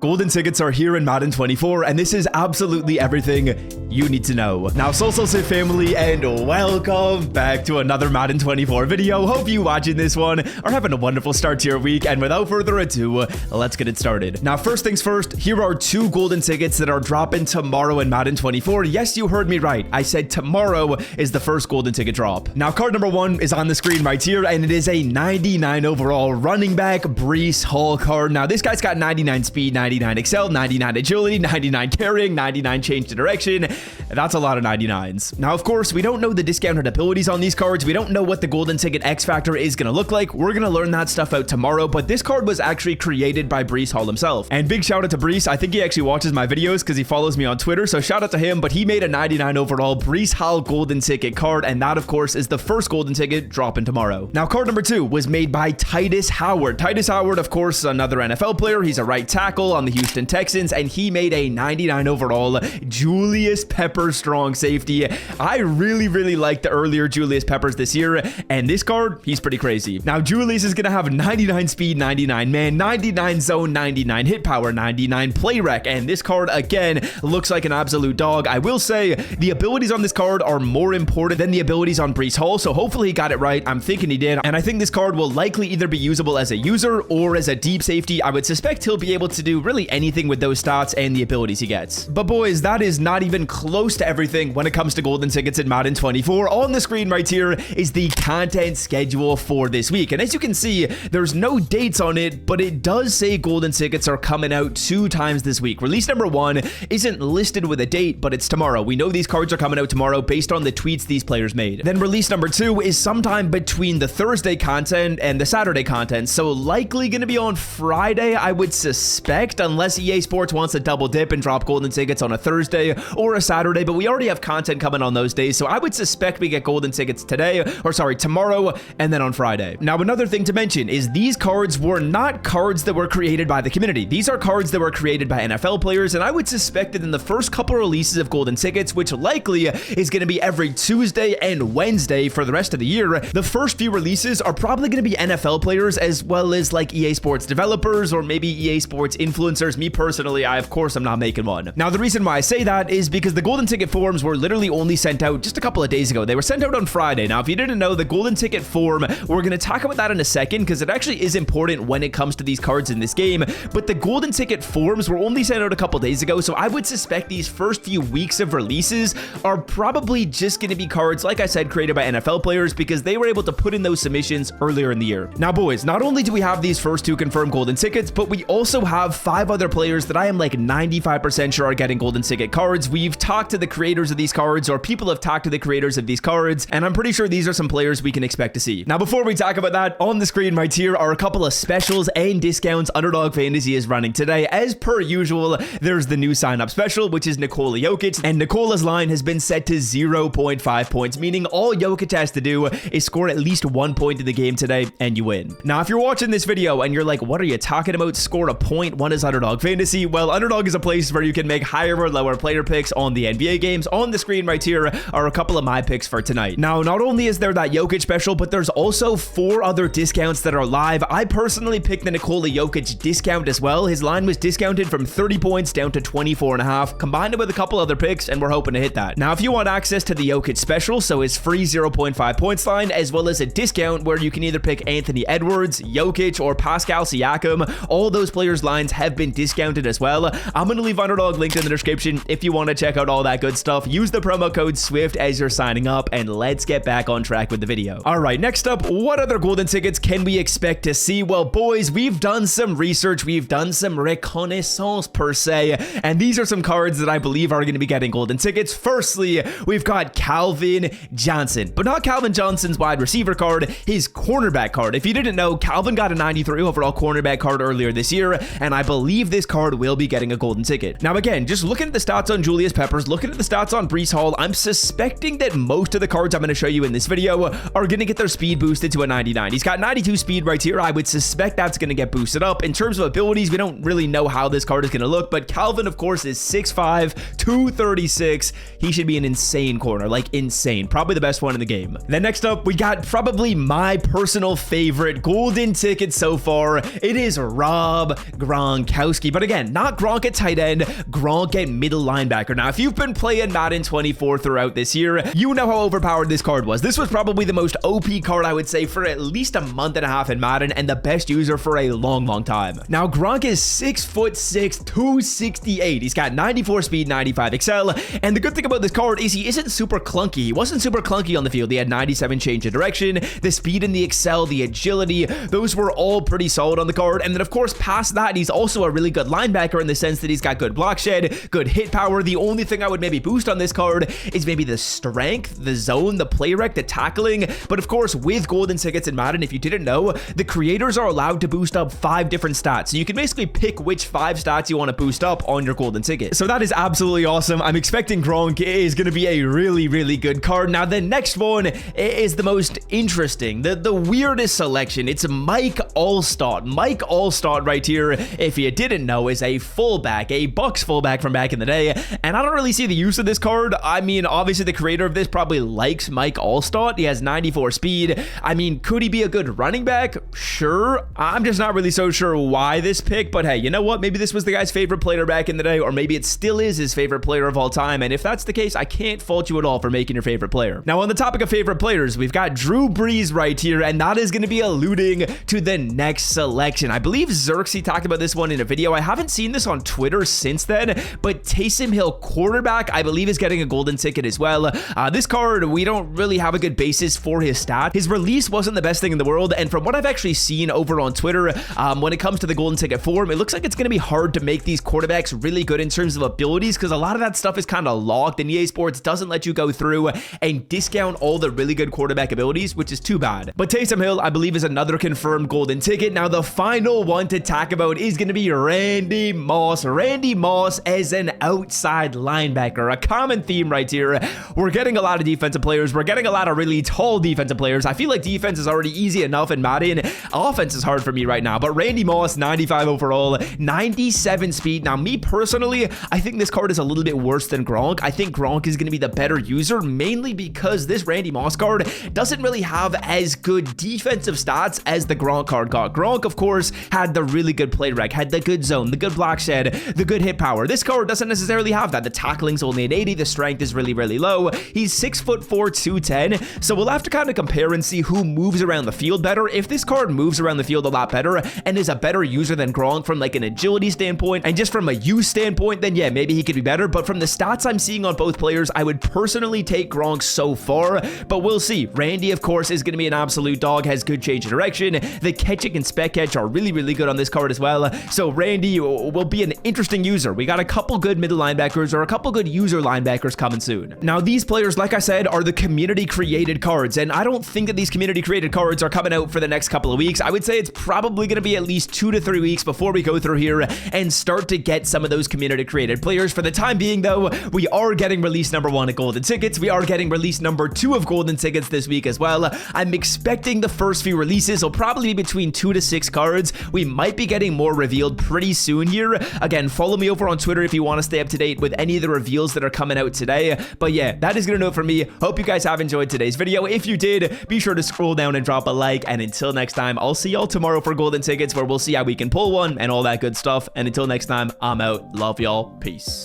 Golden tickets are here in Madden 24, and this is absolutely everything you need to know. Now, Soul family, and welcome back to another Madden 24 video. Hope you watching this one are having a wonderful start to your week, and without further ado, let's get it started. Now, first things first, here are two golden tickets that are dropping tomorrow in Madden 24. Yes, you heard me right. I said tomorrow is the first golden ticket drop. Now, card number one is on the screen right here, and it is a 99 overall running back Breece Hall card. Now, this guy's got 99 speed, 99 excel, 99 agility, 99 carrying, 99 change to direction. That's a lot of 99s. Now, of course, we don't know the discounted abilities on these cards. We don't know what the golden ticket X factor is going to look like. We're going to learn that stuff out tomorrow, but this card was actually created by Breece Hall himself. And big shout out to Breece. I think he actually watches my videos because he follows me on Twitter, so shout out to him, but he made a 99 overall Breece Hall golden ticket card, and that, of course, is the first golden ticket dropping tomorrow. Now, card number two was made by Titus Howard. Titus Howard, of course, another NFL player. He's a right tackle on the Houston Texans, and he made a 99 overall Julius Peppers strong safety. I really like the earlier Julius Peppers this year, and this card, he's pretty crazy. Now, Julius is gonna have 99 speed, 99 man, 99 zone, 99 hit power, 99 play rec, and this card again looks like an absolute dog. I will say the abilities on this card are more important than the abilities on Breece Hall, so hopefully he got it right. I'm thinking he did, and I think this card will likely either be usable as a user or as a deep safety. I would suspect he'll be able to do really anything with those stats and the abilities he gets. But boys, that is not even close to everything when it comes to golden tickets in Madden 24. On the screen right here is the content schedule for this week, and as you can see, there's no dates on it, but it does say golden tickets are coming out 2 times this week. Release number 1 isn't listed with a date, but it's tomorrow. We know these cards are coming out tomorrow based on the tweets these players made. Then release number 2 is sometime between the Thursday content and the Saturday content, so likely going to be on Friday, I would suspect, unless EA Sports wants to double dip and drop golden tickets on a Thursday or a Saturday, but we already have content coming on those days, so I would suspect we get golden tickets tomorrow, and then on Friday. Now, another thing to mention is these cards were not cards that were created by the community. These are cards that were created by NFL players, and I would suspect that in the first couple releases of golden tickets, which likely is going to be every Tuesday and Wednesday for the rest of the year, the first few releases are probably going to be NFL players as well as like EA Sports developers or maybe EA Sports influencers. Me personally, of course, I'm not making one. Now, the reason why I say that is because the golden ticket forms were literally only sent out just a couple of days ago. They were sent out on Friday. Now, if you didn't know, the golden ticket form, we're going to talk about that in a second because it actually is important when it comes to these cards in this game, but the golden ticket forms were only sent out a couple days ago, so I would suspect these first few weeks of releases are probably just going to be cards, like I said, created by NFL players because they were able to put in those submissions earlier in the year. Now, boys, not only do we have these first 2 confirmed golden tickets, but we also have 5 other players that I am like 95% sure are getting golden ticket cards. We've talked to the creators of these cards, or people have talked to the creators of these cards, and I'm pretty sure these are some players we can expect to see. Now, before we talk about that, on the screen right here are a couple of specials and discounts Underdog Fantasy is running today. As per usual, there's the new sign-up special, which is Nikola Jokic, and Nikola's line has been set to 0.5 points, meaning all Jokic has to do is score at least 1 point in the game today, and you win. Now, if you're watching this video and you're like, what are you talking about? Score a point? What is Underdog Fantasy? Well, Underdog is a place where you can make higher or lower player picks on the NBA games. On the screen right here are a couple of my picks for tonight. Now, not only is there that Jokic special, but there's also 4 other discounts that are live. I personally picked the Nikola Jokic discount as well. His line was discounted from 30 points down to 24.5, combined it with a couple other picks, and we're hoping to hit that. Now, if you want access to the Jokic special, so his free 0.5 points line, as well as a discount where you can either pick Anthony Edwards, Jokic, or Pascal Siakam, all those players' lines have been discounted as well. I'm going to leave Underdog linked in the description if you want to check out all that good stuff. Use the promo code SWIFT as you're signing up, and let's get back on track with the video. All right, next up, what other golden tickets can we expect to see? Well, boys, we've done some research, we've done some reconnaissance per se, and these are some cards that I believe are going to be getting golden tickets. Firstly, we've got Calvin Johnson, but not Calvin Johnson's wide receiver card, his cornerback card. If you didn't know, Calvin got a 93 overall cornerback card earlier this year, and I believe this card will be getting a golden ticket. Now, again, just looking at the stats on Julius Peppers, looking at the stats on Breece Hall, I'm suspecting that most of the cards I'm going to show you in this video are going to get their speed boosted to a 99. He's got 92 speed right here. I would suspect that's going to get boosted up. In terms of abilities, we don't really know how this card is going to look, but Calvin, of course, is 6'5", 236. He should be an insane corner, like insane. Probably the best one in the game. Then next up, we got probably my personal favorite golden ticket so far. It is Rob Gronkowski. Gronkowski. But again, not Gronk at tight end, Gronk at middle linebacker. Now, if you've been playing Madden 24 throughout this year, you know how overpowered this card was. This was probably the most OP card, I would say, for at least a month and a half in Madden, and the best user for a long time. Now, Gronk is 6'6", 268. He's got 94 speed, 95 excel, and the good thing about this card is he isn't super clunky. He wasn't super clunky on the field. He had 97 change of direction, the speed and the excel, the agility, those were all pretty solid on the card. And then, of course, past that, he's also a really good linebacker in the sense that he's got good block shed, good hit power. The only thing I would maybe boost on this card is maybe the strength, the zone, the play rec, the tackling. But of course, with golden tickets in Madden, if you didn't know, the creators are allowed to boost up 5 different stats. So you can basically pick which 5 stats you want to boost up on your golden ticket. So that is absolutely awesome. I'm expecting Gronk is going to be a really good card. Now, the next one is the most interesting, the weirdest selection. It's Mike Allstott. Mike Allstott right here, if you didn't know, is a fullback, a Bucs fullback from back in the day. And I don't really see the use of this card. I mean, obviously the creator of this probably likes Mike Allstott. He has 94 speed. I mean, could he be a good running back? Sure. I'm just not really so sure why this pick, but hey, you know what? Maybe this was the guy's favorite player back in the day, or maybe it still is his favorite player of all time. And if that's the case, I can't fault you at all for making your favorite player. Now, on the topic of favorite players, we've got Drew Brees right here, and that is going to be alluding to the next selection. I believe Xerxes talked about this one in a video. I haven't seen this on Twitter since then, but Taysom Hill, quarterback, I believe is getting a golden ticket as well. This card, we don't really have a good basis for his stat. His release wasn't the best thing in the world, and from what I've actually seen over on Twitter, when it comes to the golden ticket form, it looks like it's going to be hard to make these quarterbacks really good in terms of abilities, because a lot of that stuff is kind of locked, and EA Sports doesn't let you go through and discount all the really good quarterback abilities, which is too bad. But Taysom Hill, I believe, is another confirmed golden ticket. Now, the final one to talk about is going to be Randy Moss. Randy Moss as an outside linebacker. A common theme right here. We're getting a lot of defensive players. We're getting a lot of really tall defensive players. I feel like defense is already easy enough in Madden. Offense is hard for me right now. But Randy Moss, 95 overall, 97 speed. Now, me personally, I think this card is a little bit worse than Gronk. I think Gronk is going to be the better user, mainly because this Randy Moss card doesn't really have as good defensive stats as the Gronk card got. Gronk, of course, had the really good play rec, had the good zone, the good block shed, the good hit power. This card doesn't necessarily have that. The tackling's only an 80, the strength is really low. He's 6'4", 210, so we'll have to kind of compare and see who moves around the field better. If this card moves around the field a lot better and is a better user than Gronk from like an agility standpoint and just from a use standpoint, then yeah, maybe he could be better. But from the stats I'm seeing on both players, I would personally take Gronk so far, but we'll see. Randy, of course, is going to be an absolute dog, has good change of direction. The catching and spec catch are really good on this card as well. So Randy will be an interesting user. We got a couple good middle linebackers or a couple good user linebackers coming soon. Now, these players, like I said, are the community created cards, and I don't think that these community created cards are coming out for the next couple of weeks. I would say it's probably going to be at least 2 to 3 weeks before we go through here and start to get some of those community created players. For the time being, though, we are getting release number 1 of golden tickets. We are getting release number 2 of golden tickets this week as well. I'm expecting the first few releases will probably be between 2 to 6 cards. We might be getting more revealed pretty soon here. Again, follow me over on Twitter if you want to stay up to date with any of the reveals that are coming out today. But yeah, that is going to do it for me. Hope you guys have enjoyed today's video. If you did, be sure to scroll down and drop a like. And until next time, I'll see y'all tomorrow for golden tickets, where we'll see how we can pull one and all that good stuff. And until next time, I'm out. Love y'all. Peace.